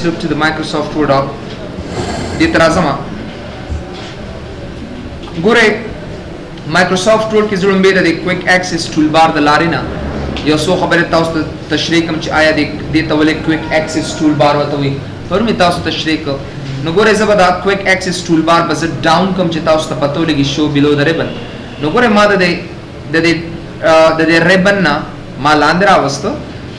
look to the Microsoft Word doc. دې ترازمه ګوره Microsoft Word کې زړم به د Quick Access Toolbar د لارې نه یو څو خبرې تاسو ته تشریح کوم چې آیا دې ته ولې Quick Access Toolbar وته وي پرمې تاسو تشریح کوم نو ګوره زه به دا Quick Access Toolbar به زه ډاون کوم چې تاسو ته پته ولګي شو below the ribbon نو ګوره ما د دې ribbon نه ما لاندې راوسته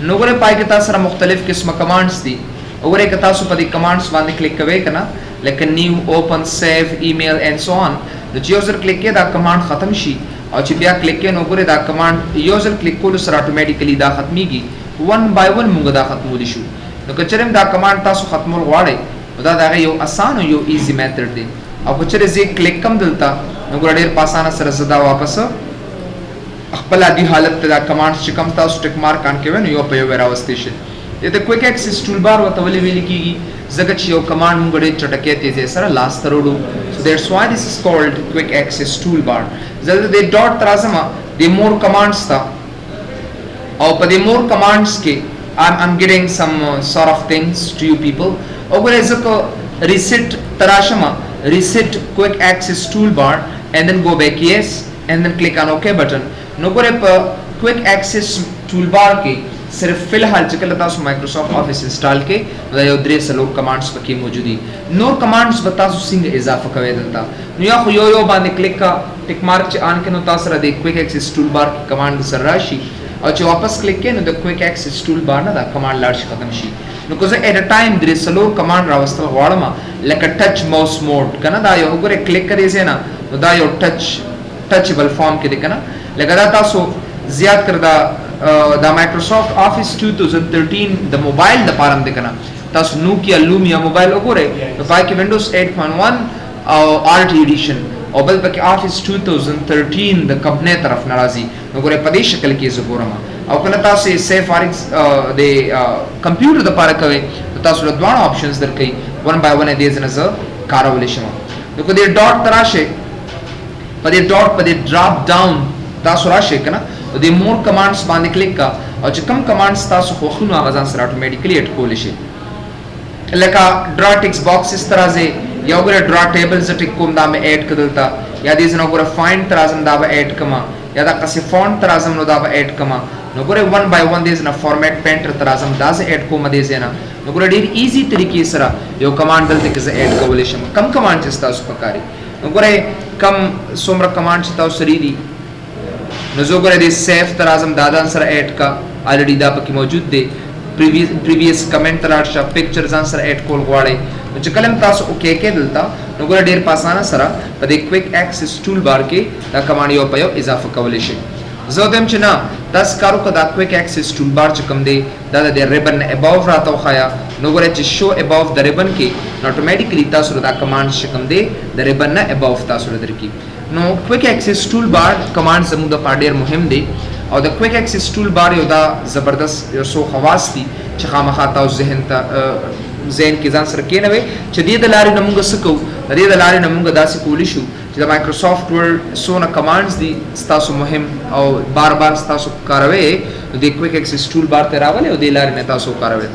نو ګوره پای کې تاسو سره مختلف قسمه کمانډز دي وګوره که تاسو په دې کمانډز باندې کلیک کوئ کنه لکه new open save email and so on نو چې یو ځل کلیک کې دا کمانډ ختم شي او چې بیا کلیک کې نو ګوره دا کمانډ یو ځل کلیک کول سره اتوماتیکلی دا ختميږي 1 by 1 موږ دا ختمول شو نو که چېرې دا کمانډ تاسو ختمول غواړئ دا دا یو آسان او یو ایزی میتھډ دی او که چېرې زه کلیک کوم دلته نو ګوره ډېر په اسانه سره زدا واپس خپل عادي حالت ته دا کمانډ چې کوم تاسو ټیک مارک ان کوي نو یو په یو راوستي شي دته Quick Access Toolbar وته ولې ویل کیږي ځکه چې یو کمانډ موږ ډېر چټکې تیزه سره لاس ته وړو so that's why this is called Quick Access Toolbar زه د ډاټ ترازمه د مور کمانډز تا او په دې مور کمانډز کې I'm getting some sort of things to you people وګورئ ځکه reset تراشمه reset Quick Access Toolbar and then go back yes and then click on OK button نو ګورئ په Quick Access Toolbar کې صرف فی الحال چې کله تاسو مایکروسافټ آفیس انسټال کې دا یو درې څلور کمانډز پکې موجود دي نور کمانډز به تاسو څنګه اضافه کوئ دلته نو یا خو یو باندې کلیک کا ټیک مارک چې آن کې نو تاسو را د Quick Access Toolbar کې کمانډ سره راشي او چې واپس کلیک کې نو د Quick Access Toolbar نه دا کمانډ لاړ شي ختم شي نو که زه ایٹ ا ټایم درې څلور کمانډ راوستل غواړم لکه ټچ ماوس موډ کنه دا یو وګوره کلیک کړئ زه نه نو دا یو ټچبل فارم کې دی کنه لکه دا تاسو زیات کړ دا مایکروسافټ آفیس 2013 د موبایل د پارم د کنه تاسو نوکیا لومیا موبایل وګورئ نو پای کې ونډوز 8.1 او RT ایډیشن او بل پکې آفیس 2013 د کمپنی طرف ناراضي نو ګورئ په دې شکل کې زه ګورم او کله تاسو سیف فارکس د کمپیوټر د پاره کوي تاسو له دوه آپشنز درکې 1 by 1 دې زنه زه کارول شم نو په دې ډاټ تراشه په دې ډاټ په دې ډراپ ډاون تاسو راشه کنه د مور کمانډز باندې کلیک کا او چې کوم کمانډز تاسو خوښونو هغه ځان سره اتوماتیکلی اډ کول شي لکه ډرا ټیکس باکس اس طرح سے یا وګوره ډرا ټیبلز ټیک کوم دا مې اډ کړلتا یا دې زنه وګوره فایند ترازم دا به اډ کما یا دا قصې فونټ ترازم نو دا به اډ کما نو وګوره 1 by 1 دې زنه فارمیټ پینټر ترازم دا زه اډ کوم دې زنه نو وګوره ډیر ایزی طریقې سره یو کمانډ دلته کې زه اډ کول شم کم کمانډ چې تاسو پکاري نو وګوره کم څومره کمانډ چې تاسو سری دي نو زه ګوره دې سیف ترازم دادان سره اډ کا الریډي دا پکې موجود دی پریویس کمنٹ تلاړ شه پکچر ځان سره اډ کول غواړئ نو چې کلم تاسو اوکے کې دلته نو ګوره ډیر په اسانه سره په دې Quick Access Toolbar کې دا کمانډ یو په یو اضافه کولی شي زه دم چې نه تاسو کارو کو دا Quick Access Toolbar چې کوم دی دا د ریبن اباو راته خایا نو ګوره چې شو اباو د ریبن کې نو اتوماتیکلی تاسو دا کمانډ چې کوم دی د ریبن نه اباو تاسو درکې نو Quick Access Toolbar کمانډ زموږ د پاره ډیر مهم دی او د Quick Access Toolbar یو دا زبردست یو څو خواص دي چې خامخا تاسو ذهن کې ځان سره کېنوي چې دې د لارې نه موږ څه کوو د دې د لارې نه موږ داسې کولی شو چې د مایکروسافټ ورډ څونه کمانډز دي ستاسو مهم او بار بار ستاسو کاروي نو د Quick Access Toolbar ته راولئ او دې لارې نه تاسو کاروي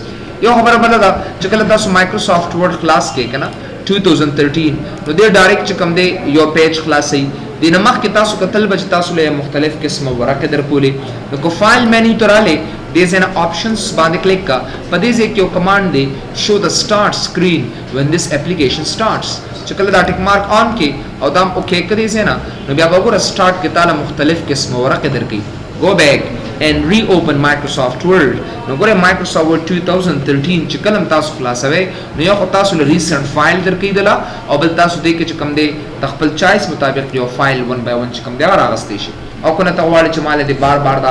یو خبره بله ده چې کله تاسو مایکروسافټ ورډ خلاص کړئ کنه 2013 نو دې ډایرکټ چې کوم دی یو پیج خلاصي د نمخ کې تاسو کتل بچ تاسو له مختلف قسمه ورقه درکولې نو کو فایل مینیو ته رااله دې زنه آپشنز باندې کلیک کا په دې ځای کې یو کمانډ دی شو د سٹارټ سکرین when this application starts چې کله دا ټیک مارک آن کې او دا اوکے کړئ زنه نو بیا وګوره سٹارټ کې تعالی مختلف قسمه ورقه درکې go back and reopen Microsoft Word نو ګوره Microsoft Word 2013 چې کلم تاسو خلاصوي نو یو تاسو له ریسنت فایل درکې دلا او بل تاسو دې کې چې کوم دی خپل چایس مطابق یو فایل 1 by 1 چې کوم دی راغستې شي او کنه ته غواړئ چې مال دې بار بار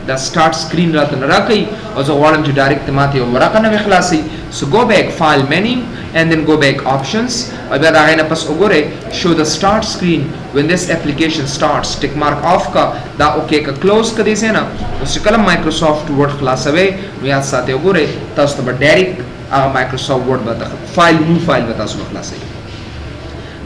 دا سٹارټ سکرین راته نه راکړي او زه غواړم چې ډایرکټ ماته یو ورقه نه خلاصي so go back file menu and then go back options او بیا دا غینه پس وګوره show the start screen when this application starts tick mark off کا دا اوکے کا close کړئ سینا نو چې کله Microsoft Word خلاصوي نو یاد ساتئ وګوره تاسو ته ډایرکټ Microsoft Word به فایل نیو فایل به تاسو خلاصي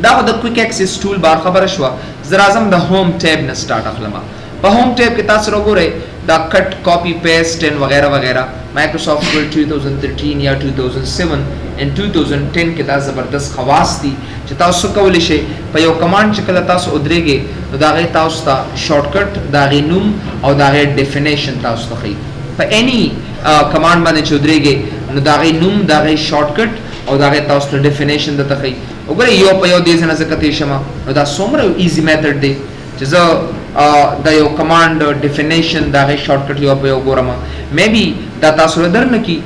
دا د Quick Access Toolbar خبره شو زه راځم د Home tab نه سٹارټ اخلم په Home tab کې تاسو وګورئ دا کټ کاپی پیسټ ان وغیرہ وغیرہ مایکروسافٹ ورډ 2013 یا 2007 ان 2010 کې دا زبردست خواص دي چې تاسو کولی شئ په یو کمانډ چې کله تاسو ودرېږئ نو دا غي تاسو ته شارټ کټ دا غي نوم او دا غي ډیفینیشن تاسو ته ښیي په اني کمانډ باندې چې ودرېږئ نو دا غي نوم دا غي شارټ کټ او دا غي تاسو ته ډیفینیشن د تخی وګورئ یو په یو دې څنګه زکه شمه نو دا څومره ایزی میتھډ دی چې زه دا یو کمانډ ډیفینیشن دا غي شارټ کټ یو په یو ګورم مې بي دا تاسو درنه کی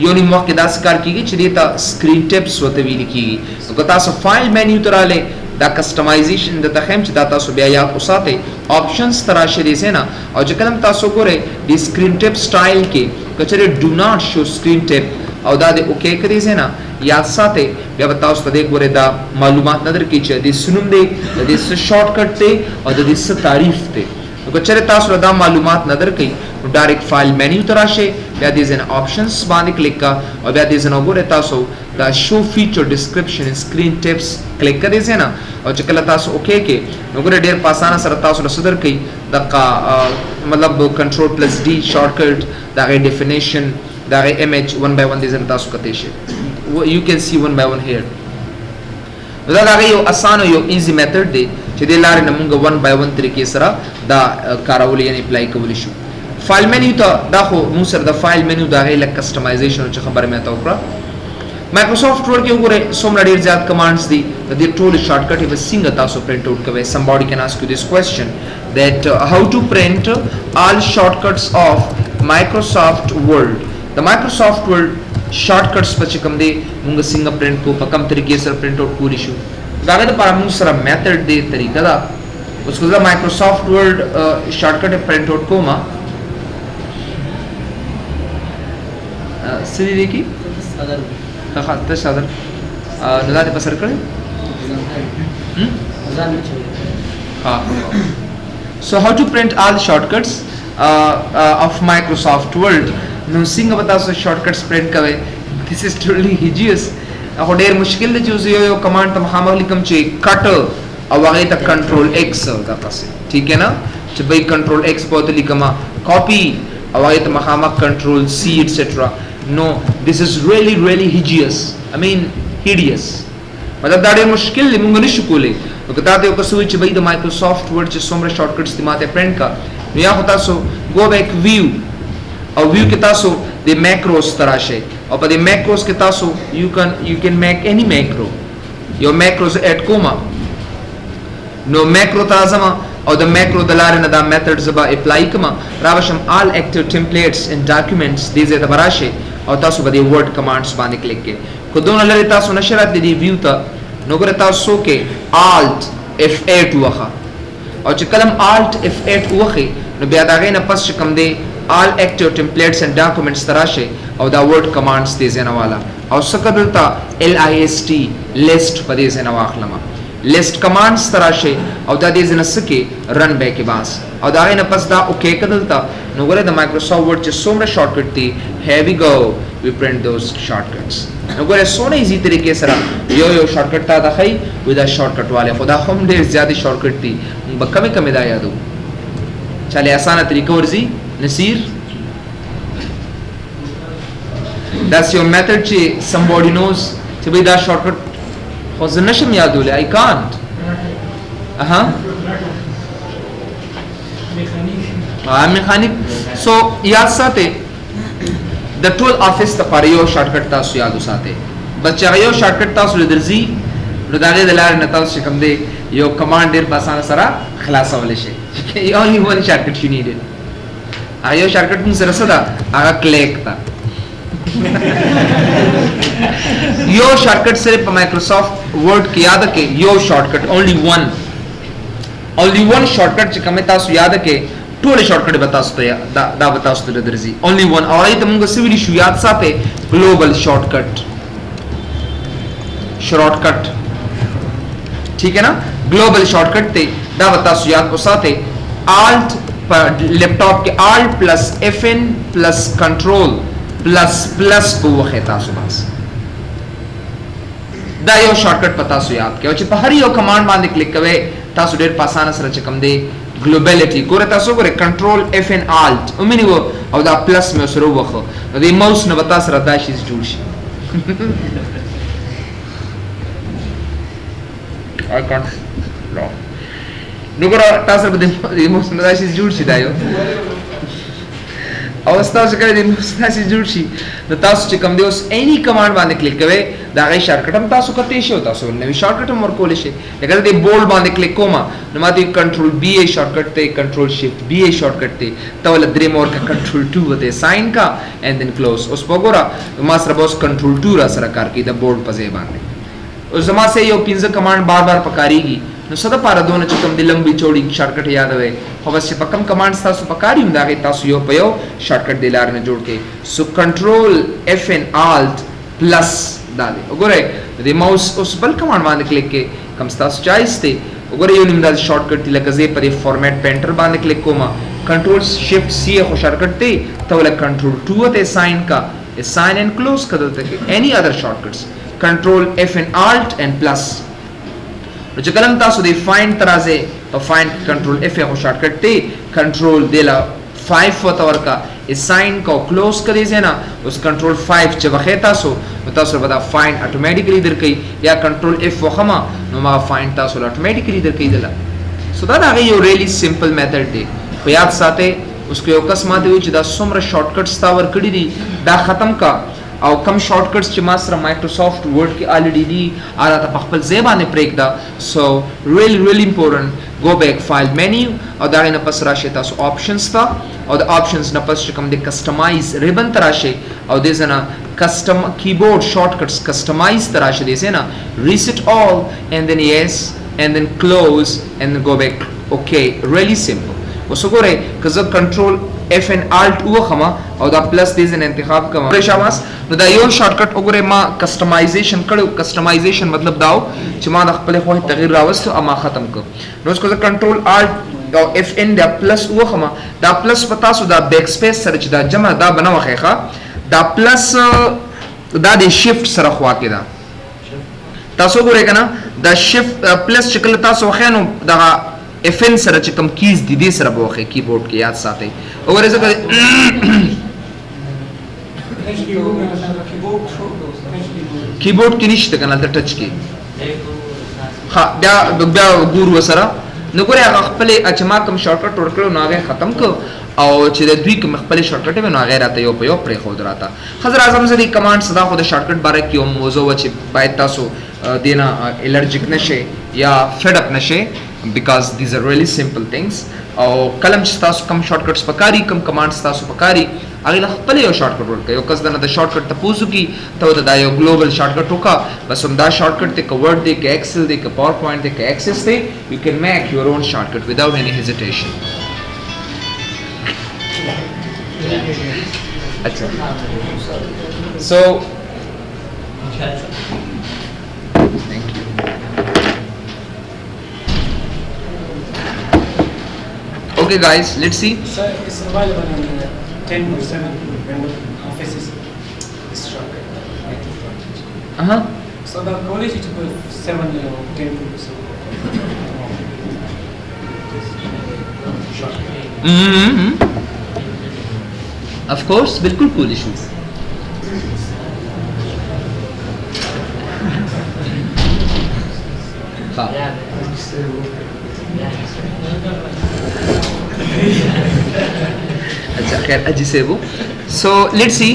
یو نیم وخت دا کار کیږي چې دې ته سکرین ټیپس وته ویل کیږي نو تاسو فایل مینیو تراله دا کسٹمائزیشن د تخیم چې دا تاسو بیا یاد اوساته آپشنز تراشه دي سینا او چې کلم تاسو ګوره د سکرین ټیپ سټایل کې کچره ډو ناٹ شو سکرین ټیپ او دا د اوکے کړی سینا یاد ساته بیا تاسو ته ګوره دا معلومات نظر کې چې د سنوم دی د شارټ کټ دی او د دې تعریف دی نو کچره تاسو دا معلومات نظر کې نو ډایرکټ فایل مینیو تراشه بیا د زن آپشنز باندې کلیک کا او بیا د زن وګوره تاسو دا شو فیچر ډسکرپشن سکرین ټیپس کلیک کړئ زینا او چې کله تاسو اوکے کې نو ګوره ډیر په اسانه سره تاسو رسدر کوي د مطلب کنټرول پلس ډی شارټ کټ دا غي ډیفینیشن دا غي ایمیج 1 by 1 دي زن تاسو کته شي you can see 1 by 1 here دا دا یو اسانه یو ایزی میتھډ دی چې د لارې نه موږ 1 by 1 طریقې سره دا کارول یعنی اپلای کولی شو فایل مینیو ته دا خو موږ سره د فایل مینیو دا غي لک کسٹمائزیشن چې خبره مې تا وکړه مایکروسافټ ورډ کې وګوره څومره ډیر زیات کمانډز دي د دې ټول شارټ کټ به څنګه تاسو پرینټ اوټ کوئ somebody can ask you this question that how to print all shortcuts of Microsoft Word the Microsoft Word shortcuts په چې کوم دي موږ څنګه پرینټ کو په کوم طریقې سره پرینټ اوټ کولی شو دا غته پر موږ سره میتھډ دی طریقه دا اوس کو دا مایکروسافټ ورډ شارټ کټ پرینټ اوټ کوما سړي دی کی خاطر صدر نو دا په سر کړی so how to print all shortcuts of Microsoft Word نو څنګه به تاسو شارټکټس پرینټ کوئ this is truly hideous هغه ډېر مشکل دی چې یو کمانډ ته مخامخ لیکم چې کټ او هغه ته کنټرول ایکس دا پسې ٹھیک ہے نا چې به کنټرول ایکس په لیکما کاپی او هغه ته مخامخ کنټرول سی ایٹسټرا no this is really hideous I mean hideous مطلب دا ډېر مشکل دی موږ نشو کولی نو که تاسو یو څه چې به د مایکروسافټ ورډ چې څومره شارټکټس دي ماته پرینټ کا نو یا تاسو گو بیک ویو او ویو کې تاسو د میکروز تراشه او په د میکروز کې تاسو you can make any macro یو میکروز اډ کوما نو میکرو تازما او د میکرو د لارې نه دا میتھډ زبا اپلای کما راوشم all active templates and documents دې زه ته براشه او تاسو به د ورډ کمانډز باندې کلیک کې کو دونه لري تاسو نشرات دي ویو ته نو ګره تاسو کې alt F8 وخه او چې کلم alt F8 وخه نو بیا دا غینه پس کوم دی all active templates and documents تراشه او دا ورډ کمانډز دې زنه والا او سکدلتا list list په دې زنه واخلم list commands تراشه او دا دې زنه سکه run back باس او دا غینه پس دا اوکے کدلتا نو ګره د مایکروسافټ ورډ چې څومره شارټکټ دي here we go we print those shortcuts نو ګره سونه ایزی طریقې سره یو شارټکټ تا دخی وې دا شارټکټ والے خدا هم ډېر زیات شارټکټ دي به کمی دا یادو چاله اسانه طریقه ورزي نصیر that's your method چې somebody knows چې به دا شارټکټ خو زه نشم یادولی I can't میخانیک سو یاد ساته د ټول افیس لپاره یو شارټکټ تاسو یاد وساته بس چې یو شارټکټ تاسو لدرځي نو دا غي د لارې نه تاسو کوم دی یو کمانډ ډیر په اسانه سره خلاصول شي only one shortcut you needed یو شارټکټ موږ سره صدا هغه کلیک تا یو شارټکټ صرف په مایکروسافټ ورډ کې یاد کې یو شارټکټ only one شارټکټ چې کوم تاسو یاد کې ټول شارټکټ به تاسو ته دا به تاسو ته درځي only one او ایت موږ سوي شو یاد ساته ګلوبل شارټکټ ٹھیک ہے نا ګلوبل شارټکټ ته دا به تاسو یاد وساته alt پر لیپټاپ کې alt plus fn plus control plus په وخت تاسو بس دا یو شارټکټ پتا سو یاد کې او چې په هر یو کمانډ باندې کلیک کوئ تاسو ډېر په اسانه سره چې کوم دی ګلوبلیټي ګوره تاسو ګوره کنټرول اف ان الټ ومنو او دا پلس مې سره وخه د ماوس نه وتا سره دا شي جوړ شي I can't no نو ګوره تاسو به د ماوس نه دا شي جوړ شي دا یو او تاسو کله د ماوس نه شي جوړ شي نو تاسو چې کوم دی اوس اني کمانډ باندې کلیک کوئ دا غي شارټکټ هم تاسو کته شي او تاسو نوې شارټکټ هم ورکول شي لکه د بولډ باندې کلیک کوم نو ماته کنټرول بی ای شارټکټ ته کنټرول شیفټ بی ای شارټکټ ته تول درې مور کا کنټرول 2 وته ساين کا اند دین کلوز اوس وګوره ما سره بوس کنټرول 2 را سره کار کوي د بولډ په ځای باندې اوس زما سه یو پنځه کمانډ بار بار پکاريږي نو صدا پاره دونه چې کوم د لمبي چوڑی شارټکټ یاد وي خو بس په کم کمانډ تاسو پکاریم دا غي تاسو یو په یو شارټکټ د لار نه جوړ کې سو کنټرول اف ان الټ پلس دا دی وګوره د ماوس اوس بل کمانډ باندې کلیک کې کم تاسو چایس ته وګوره یو نیم د شارټکټ دی لکه زه په فارمیټ پینټر باندې کلیک کوم کنټرول شیفټ سی خو شارټکټ دی ته ول کنټرول 2 ته ساين کا ساين اینڈ کلوز کړه ته any other shortcuts control f and alt and plus نو چې کلم تاسو دی فایند ترازه په فایند کنټرول اف یو شارټکټ ته کنټرول دیلا 5 وته ورکا اساین کو کلوز کړئ زینا اوس کنټرول 5 چې وخه تاسو تاسو به دا فایند اتوماتیکلی درکې یا کنټرول اف وخما نو ما فایند تاسو اتوماتیکلی درکې دلا سو دا هغه یو ریلی سمپل میتھډ دی په یاد ساته اوس کو یو قسمه دی چې دا څومره شارټکټس تا ور کړی دي دا ختم کا او کم شارټکټس چې ما سره مایکروسافټ ورډ کې الریډي دي اراته په خپل ځای باندې پریک دا سو ریلی امپورټنت گو بیک فایل مینیو او دا نه پس راشه تاسو آپشنز تا او د آپشنز نه پس کوم د کسٹمایز ریبن تراشه او د زنه کسٹم کیبورډ شارټکټس کسٹمایز تراشه دي زنه ریسیټ آل اینڈ دین یس اینڈ دین کلوز اینڈ گو بیک اوکے ریلی سمپل وسګوره کزه کنټرول اف ان الټ وخما او دا پلس دې زن انتخاب کوم پرشاماس نو دا یو شارټکټ وګوره ما کسٹمایزیشن کړو کسٹمایزیشن مطلب داو چې ما د خپل خو تغییر راوستو اما ختم کو نو اس کو کنټرول الټ او اف ان دا پلس وخما دا پلس پتا سو دا بیک سپیس سره چې دا جمع دا بنوخه ښه دا پلس دا د شیفټ سره خوا کې دا تاسو ګورئ کنه دا شیفټ پلس شکل تاسو خینو دا اف ان سره چې کوم کیز دي دې سره بوخه کیبورډ کې یاد ساتئ وګورئ ځکه کیبورډ کې نشته کنه د ټچ کې ها بیا ګورو سره نو ګورئ هغه خپل اچما کوم شارټکټ ورکړو نو هغه ختم کو او چې د دوی کوم خپل شارټکټ ونه هغه راته یو په یو پرې خو دراته حضرت اعظم زدي کمانډ صدا خو د شارټکټ باره کې یو موضوع و چې باید تاسو دینا الرجیک نشئ یا فیډ اپ نشئ because these are really simple things او کلم چې تاسو کم شارټکټس پکاري کم کمانډز تاسو پکاري هغه خپل یو شارټکټ ورکړئ یو کس دنه د شارټکټ تاسو کی ته دا یو ګلوبل شارټکټ وکا بس هم دا شارټکټ ته ورډ دی کې ایکسل دی کې پاور پوینټ دی کې ایکسس دی you can make your own shortcut without any hesitation अच्छा so thank you okay guys let's see sir it's available on 10.7 Windows offices this shortcut so the quality to put 7 or 10% of course bilkul cool issues ha अच्छा खैर अजी से वो so let's see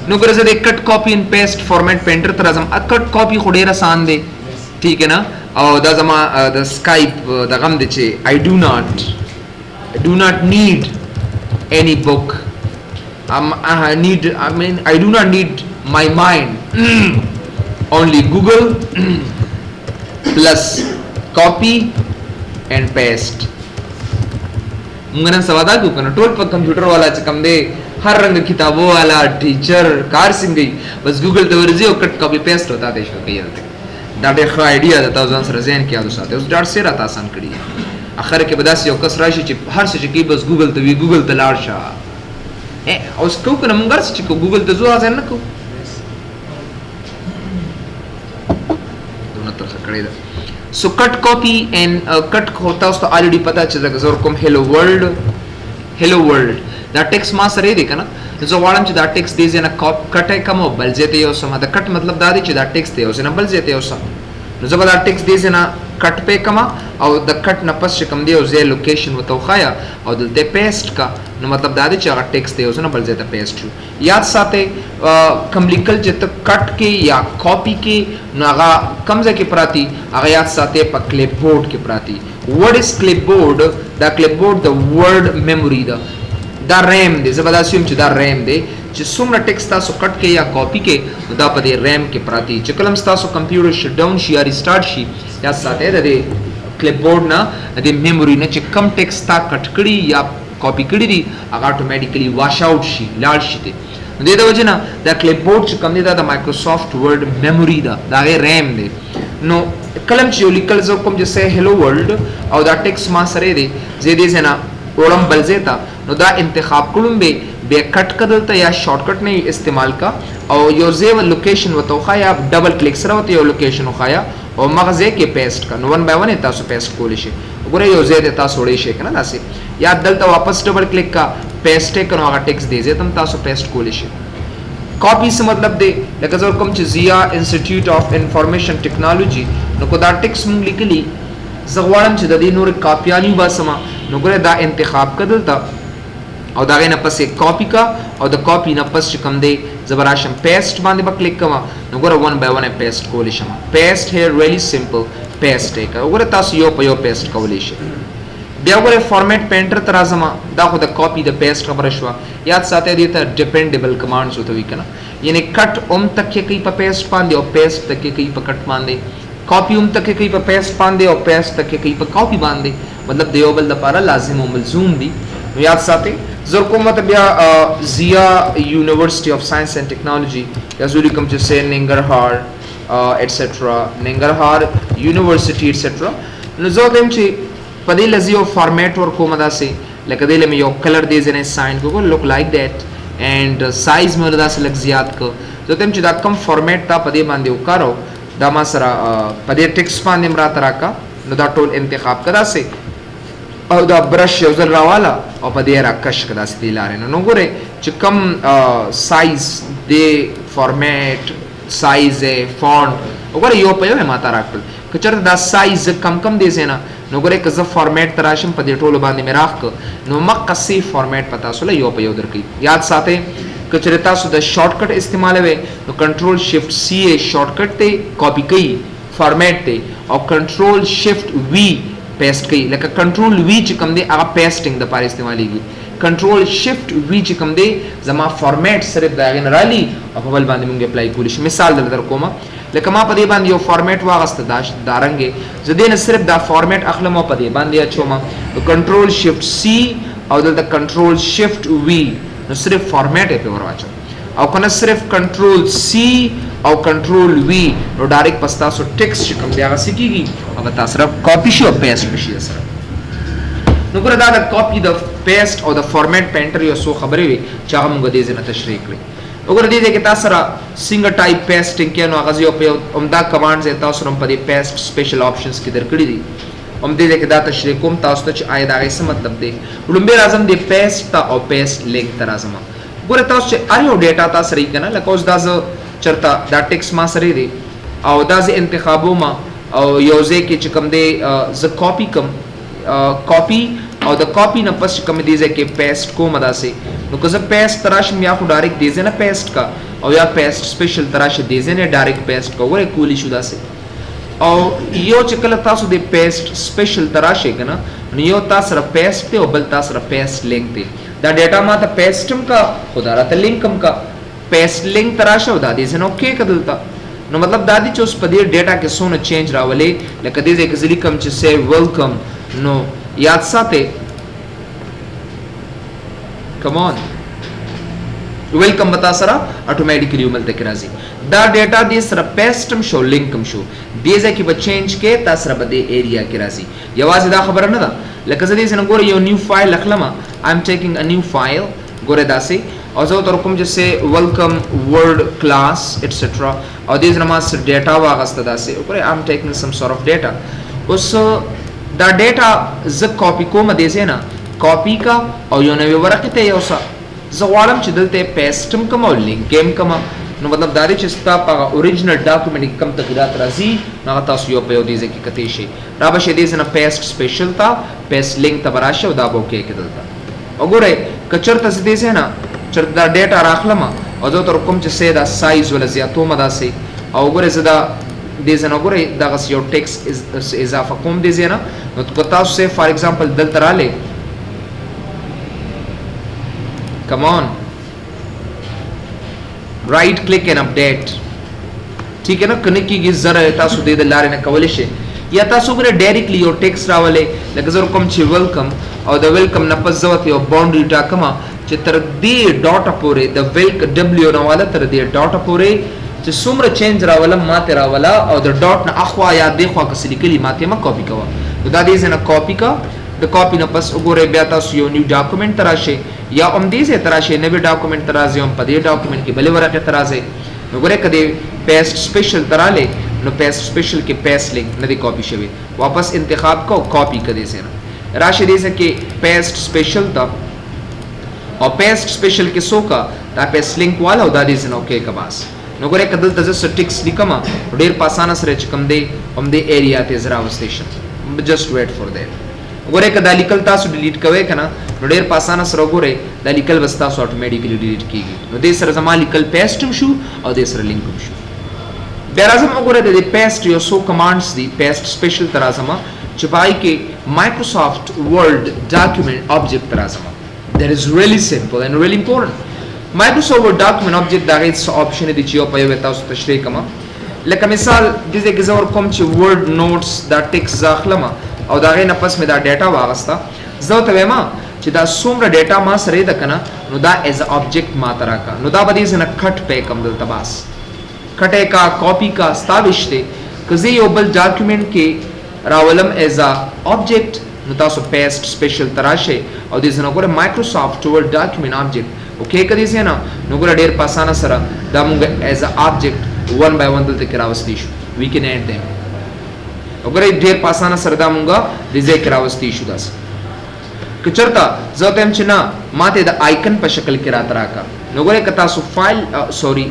no करे से cut copy and paste format painter तरह जम cut copy खुडेर आसान दे ठीक है ना और द जमा द स्काइप द गम दे छे I do not need any book I do not need my mind only Google plus copy and paste मुंगन सवादा को कनो टोल पर कंप्यूटर वाला च कम दे हर रंग किताबों वाला टीचर कार सिंह गई बस गूगल तो वर्जी और कट कॉपी पेस्ट होता देश को कहीं अलग डाटे खा आइडिया देता उस आंसर ज़हन किया तो साथे उस डाट से रहता आसान करी आखिर के बदास यो कसराशी चिप हर से चिकी बस गूगल तो लार्शा उस को कनो मुंगर से चिको गूगल तो जो आज़ान न को दोनों तरह से करेगा So cut copy and cut होता उसको already पता चल जाएगा ज़रूर कम hello world that text ما सरे देखा ना जो वालम ची that text देजे ना cut है कम हो बल जेते हो समा that cut मतलब दादी ची that text दे हो से ना बल जेते हो सम जो बल that text देजे ना cut पे कमा और the cut ना पस कम दे हो जे location वो तो खाया और दलते paste का नो मतलब दादी ची अगर text दे हो से ना बल जेता paste हो याद साथे कम्प्लीकल जित cut के या copy के नो अगर कम जे के प्राती अगर याद साथे पर clipboard के प्राती what is clipboard the clipboard the word memory the RAM दे ज़बरदस्ती ची the RAM दे ची सुमना टेक्स्ट तासो कट के या कॉपी के दा पदे RAM के प्राती ची कलम तासो कंप्यूटर शट डाउन शी या रिस्टार्ट शी या साथे दे क्लिपबोर्ड ना दे मेमोरी ना ची कम टेक्स्ट ता कट कड़ी या कॉपी कड़ी दी अगर ऑटोमेटिकली वॉश आउट शी लाल शी दे दे दो वजह ना द क्लिपबोर्ड ची कम दे दा माइक्रोसॉफ्ट वर्ड मेमोरी दा गे RAM दे नो कलम ची लिखल जो कम जैसे हेलो वर्ल्ड और दा टेक्स्ट मा सरे दे जे दे ना ओलम बलजेता नो दा इंतखाब कुलुम बे कट कदलता या शॉर्टकट नहीं इस्तेमाल का और यो जेव लोकेशन वतो खाया डबल क्लिक सरा वतो यो लोकेशन खाया और मगजे के पेस्ट का नो वन बाय वन है तासो पेस्ट कोलिशे गुरे यो जे देता सोड़े शे ना दासे या दलता वापस डबल क्लिक का पेस्ट है कनो अगर टेक्स्ट दे जे तम तासो पेस्ट कोलिशे कॉपी से मतलब दे लेकिन जो कम जिया इंस्टीट्यूट ऑफ इंफॉर्मेशन टेक्नोलॉजी नो को दा टेक्स्ट मुंग लिखली जगवाड़म च ददी नूर कापियानी बासमा नुगरे दा इंतखाब कदलता और दागे न पस एक कॉपी का और द कॉपी न पस कम दे जबराशम पेस्ट बांधे बा क्लिक कमा नुगरे वन बाय वन पेस्ट कोलिशम paste here really simple paste है उगरे तास यो पयो पेस्ट कोलिश दे उगरे फॉर्मेट पेंटर तराजमा दा खुद कॉपी द पेस्ट का बरशवा याद साथे देता डिपेंडेबल कमांड्स होते वी कना यानी कट तक के कई पे पेस्ट पांदे और पेस्ट तक के कई पे कट पांदे कॉपी तक के कई पे पेस्ट पांदे और पेस्ट तक के कई पे कॉपी बांधे मतलब देवबल द पारा लाजिम व मलजूम दी याद साथे ज़रकुमत बिया ज़िया university of science and technology या ज़ूरी कम जैसे Nangarhar etcetera Nangarhar university etcetera नज़ोदम ची पदे लजियो फॉर्मेट और को मदा से लकदेले में यो कलर दे जने साइन को look like that and size में उदा से लग ज़ियाद को जो तेम चिदा कम फॉर्मेट ता पदे बांधे उकारो दामा सरा पदे टेक्स्ट पांधे मरा तरह का नदा टोल इंतखाब कदा से और दा ब्रश उजल रावाला और पदे राकश कदा से दिला रहे नो गोरे चिकम साइज दे फॉर्मेट साइज है फॉन्ट और यो पयो है माता राकल कचर दा साइज कम कम दे सेना नो गोरे कज़ फॉर्मेट तराशम पदे टोल बांधे में राख नो मक्कसी फॉर्मेट पता सोला यो पयो दर की याद साथे कचरता सो द शॉर्टकट इस्तेमाल है नो कंट्रोल शिफ्ट सी ए शॉर्टकट ते कॉपी कई फॉर्मेट ते और कंट्रोल शिफ्ट वी पेस्ट कई लेकिन कंट्रोल वी चिकम दे आगा पेस्टिंग द पार इस्तेमाल की कंट्रोल शिफ्ट वी चिकम दे जमा फॉर्मेट सिर्फ दागन राली और बल बांधे मुंगे अप्लाई कुलिश मिसाल दर कोमा लेकिन मा पदे बांध यो फॉर्मेट वागस्त दाश दारंगे जदे न सिर्फ दा फॉर्मेट अखलमो पदे बांधे अच्छोमा तो कंट्रोल शिफ्ट सी और द कंट्रोल शिफ्ट वी न सिर्फ फॉर्मेट है पे वरवाचा और कना सिर्फ कंट्रोल सी और कंट्रोल वी नो डायरेक्ट पस्ता सो टेक्स्ट चिकम दिया सीखीगी अब बता सिर्फ कॉपी शी और पेस्ट भी सर नो पर दा कॉपी द पेस्ट और द फॉर्मेट पेंटर यो सो खबरे वे चाह मुंग दे जना तशरीक ले अगर दे के तासरा सिंगल टाइप पेस्टिंग के नो अगजियो पे उमदा कमांड्स है तासरम पदे पेस्ट स्पेशल ऑप्शंस की दर कड़ी दी हम दे के दा तशरीकुम तास तच आय दा ऐसे मतलब दे उलंबे राजम दे पेस्ट ता और पेस्ट लिंक तराजमा गोरे तास आयो डेटा ता सरी कना लकोस दाज चरता दा टेक्स्ट मा सरी दे और दाज इंतखाबो मा और योजे के चिकम दे ज कॉपी कम कॉपी और द कॉपी न पस कम दीजे के पेस्ट को मदा से नो कज पेस्ट तराश में या डायरेक्ट दीजे ना पेस्ट का और या पेस्ट स्पेशल तराश दीजे ने डायरेक्ट पेस्ट का वो कूली शुदा से और यो चिकल तासु दे पेस्ट स्पेशल तराश है ना यो तासरा पेस्ट ते और बल तासरा पेस्ट लिंक ते दा डेटा मा ता पेस्टम का खुदा रा ता लिंकम का पेस्ट लिंक तराश हो दादी से नो के कदलता नो मतलब दादी चोस पदे डेटा के सोन चेंज रावले ले कदे जे के कम च से वेलकम नो याद साथे कम ऑन वेलकम बता सरा ऑटोमेटिकली उमल तक राजी दा डेटा दे सरा पेस्टम शो लिंकम शो दे जे की चेंज के ता सरा बदे एरिया के राजी यवाज दा खबर न दा लक जदी से न गोरे यो न्यू फाइल लखलमा I am taking a new file गोरे दासी और जो तरकम जैसे वेलकम वर्ड क्लास एटसेट्रा और दिस नमाज डेटा वागस्त दासी okay I am taking some sort of data اوس دا ډیټا ز کاپی کوم د دې نه کاپی کا او یو نوې ورقه ته یو څه زه غواړم چې دلته پیسټم کوم او لینکم کوم نو مطلب دا دی چې ستا په اوریجنل ډاکومنټ کې کم تغیرات راځي نو تاسو یو په یو دې کې کته شي را به شي دې نه پیسټ سپیشل تا پیسټ لینک ته براشه او دا به کې کېدل وګوره کچرته دې نه چر دا ډیټا راخلم او زه تر کوم چې سه دا سایز ولا زیاتو مدا سي او وګوره زدا دې زنه وګوره دا یو ټیکس اضافه کوم دې زنه نو تاسو سه فار ایگزامپل دلته رااله come on right click and update ٹھیک ہے نا کنه کیږي زره تاسو دې د لارې نه کولای شي یا تاسو ګره ډایرکټلی یو ټیکس راولې لکه زه کوم چې ویلکم او د ویلکم نه پس زوت یو باونډری ټاکما چې تر دې ډاټ پورې د ویلک ډبلیو نو والا تر دې ډاټ پورې چې څومره چینج راولم ماته راولا او د ډاټ نه اخوا یا د خوا کس لیکلي ماته ما کاپی کوا دا دې نه کاپی کا د کاپی نه پس وګوره بیا تاسو یو نیو ډاکومنٹ تراشه یا ام دې سے تراشه نوې ډاکومنٹ ترازه هم په دې ډاکومنٹ کې بلې ورقه ترازه وګوره کدی پیسټ سپیشل تراله نو پیسټ سپیشل کې پیسټ لینک نه دی کاپی شوی واپس انتخاب کو کاپی کدی سے راشه دې سے کې پیسټ سپیشل تا او پیسټ سپیشل کې سوکا دا پیسټ لینک والا او دا دې سے نو کې کباس نو ګوره کدل تاسو سټیکس لیکما ډیر پاسانه سره چې کم دی هم دې ایریا ته زرا وستیشن جست ویټ فور دیٹ وګوره کدا لیکل تاسو ډیلیټ کوئ کنه نو ډیر پاسانه سره وګوره دا لیکل بس تاسو اتوماتیکلی ډیلیټ کیږي نو دې سره زما لیکل پیسټ شو او دې سره لینک شو بیا راځم وګوره د پیسټ یو سو کمانډز دی پیسټ سپیشل تر راځم چې پای کې مایکروسافت ورډ ډاکومنٹ آبجیکټ تر راځم that is really simple and really important مایکروسافت ورډ ډاکومنٹ آبجیکټ دا هیڅ آپشن دی چې یو په یو تاسو تشریح کما لکه مثال دې کې زور کوم چې ورډ نوټس دا ټیکس ځاخلم او دا غي نه پس مې دا ډیټا واغستا زه ته وایم چې دا څومره ډیټا ما سره ده کنه نو دا ایز آبجیکټ ما تراکا نو دا بدی زنه کټ په کم دلته باس کټه کا کاپی کا ستاوشته کزي یو بل ډاکومنٹ کې راولم ایز آبجیکټ نو تاسو پیسټ سپیشل تراشه او دې زنه ګوره مایکروسافت ورډ ډاکومنٹ آبجیکټ اوکې کدي سي نه نو ګوره ډیر پاسانه سره دا مونږ ایز آبجیکټ 1 by 1 دلته کې راوستي شو وی کین اډ them وګورئ ډیر پاسانه سره دا مونږه ریزه کراوستي شو داس کچرتا زه ته چې نه ماته د آیکن په شکل کې رات راکا نو ګورئ ک تاسو فایل سوري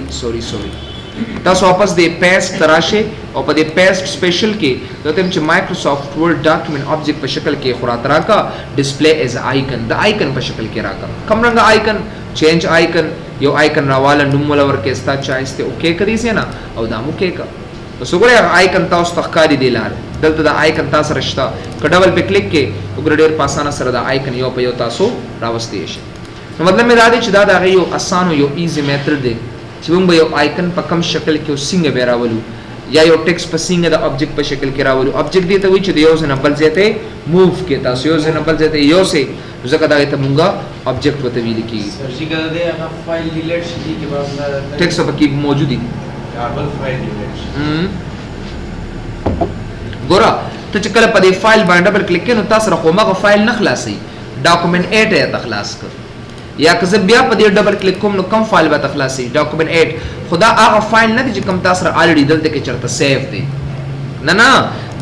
تاسو واپس د پیسټ تراشه او په د پیسټ سپیشل کې زه ته چې مایکروسافت ورډ ډاکومنٹ آبجیکټ په شکل کې خورات راکا ډسپلی ایز آیکن د آیکن په شکل کې راکا کوم رنګ آیکن چینج آیکن یو آیکن راواله نوم ولا ورکه ستا چایسته اوکې کړی سي نه او دا مو کې کا وسوګره آیکن تاسو تخکاری دی لار دلته د آیکن تاسو رښتا ک ډبل په کلیک کې وګړه ډیر پاسانه سره د آیکن یو په یو تاسو راوستي شي نو مطلب مې دا دی چې دا د یو آسان یو ایزی میتھډ دی چې موږ یو آیکن په کم شکل کې وسنګ به راولو یا یو ټیکس په سنګ د آبجیکټ په شکل کې راولو آبجیکټ دی ته وی چې د یو ځنه بل ځای ته موو کې تاسو یو ځنه بل ځای ته یو سه ځکه دا ته موږ آبجیکټ وته ویل کیږي سرچ کړه دې هغه فایل ډیلیټ شي کې بعد ټیکس په کې موجود دي کاربن فایل ډیلیټ ګوره ته چې کله په دې فایل باندې ډبل کلیک کړې نو تاسو راخومه فایل نه خلاصي ډاکومنٹ 8 ته خلاص کړ یا که بیا په دې ډبل کلیک کوم نو کم فایل به تخلاصي ډاکومنٹ 8 خدا هغه فایل نه چې کم تاسو الریډي دلته کې چرته سیو دی نه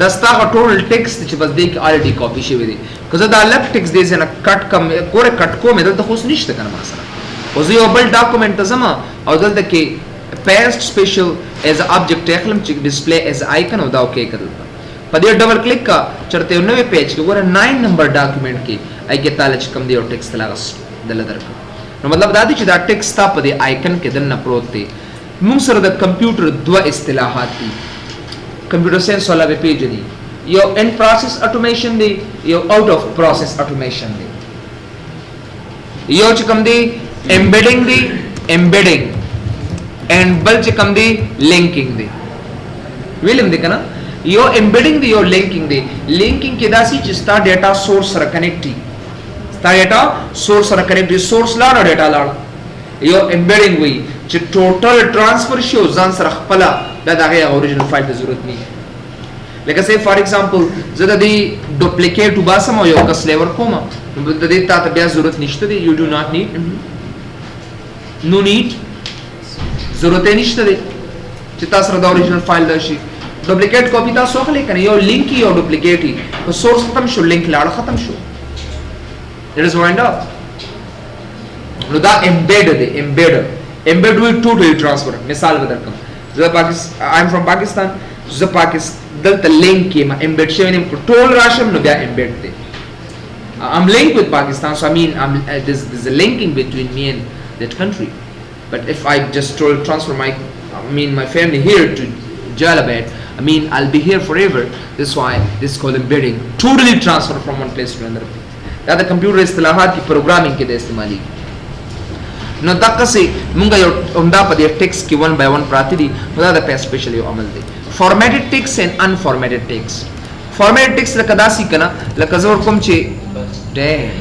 دا ستاسو ټول ټیکست چې بس دې کې الریډي کاپی شوی دی که زه دا لفټ ټیکست دې نه کټ کم ګوره کټ کوم دلته خو نشته کنه ما سره خو زه یو بل ډاکومنٹ ته زما او دلته کې پیسټ سپیشل ایز آبجیکټ اخلم چې ډسپلی ایز آیکن او دا اوکې کړل په دې ډبل کلیک کا چرته یو نوې پیج کې ګوره 9 نمبر ډاکومنٹ کې اګه تعالی چې کم دی او ټیکست لاغس دل درک نو مطلب دا دی چې دا ټیکست په دې آیکن کې دنه پروت دی موږ سره د کمپیوټر دوه اصطلاحات دي کمپیوټر ساينس والا به پیج دی یو ان پروسیس اټومیشن دی یو آوټ اف پروسیس اټومیشن دی یو چې کم دی امبیډینګ دی امبیډینګ اینڈ بل چې کم دی لینکینګ دی ویلم دی کنه یو امبیډینګ دی یو لینکینګ دی لینکینګ کې داسي چې ستا ډیټا سورس سره کنیکټ دی ستا ډیټا سورس سره کنیکټ دی سورس لاړ ډیټا لاړ یو امبیډینګ وی چې ټوټل ترانسفر شو ځان سره خپل دا دغه اوریجنل فایل ته ضرورت نه لکه say for example زه د دې ډوپلیکیټ وباسم او یو کس لیور کوم نو د دې ته بیا ضرورت نشته دی you do not need no need ضرورت نشته دی چې تاسو د اوریجنل فایل راشي duplicate copy तاسو اخلي کنه یو لینک یو ډوپلیکیټ ای په سورس ختم شو لینک لاړ ختم شو it is wind up نو دا embedded دی embed وی ټوټلی ټرانسفر مثال بدرکم زه پاکستان I am from Pakistan زه پاکستان دلته لینک کې ما embed شوی نیم ټول راشم نو بیا embed دی I'm linked with Pakistan so I mean there's a linking between me and that country but if I just transfer my family here to Jalabad I mean I'll be here forever this is why this is called embedding totally transfer from one place to another دا د کمپیوټر اصطلاحات کی پروګرامینګ کې د استعمالي نو دغه سي مونږ یو عمدا په دې ټیکس کې 1 by 1 پراتی دي دا د پاس سپیشل یو عمل دی فارمیټډ ټیکس اینڈ ان فارمیټډ ټیکس فارمیټډ ټیکس لکه داسي کنه لکه زور کوم چې ډېر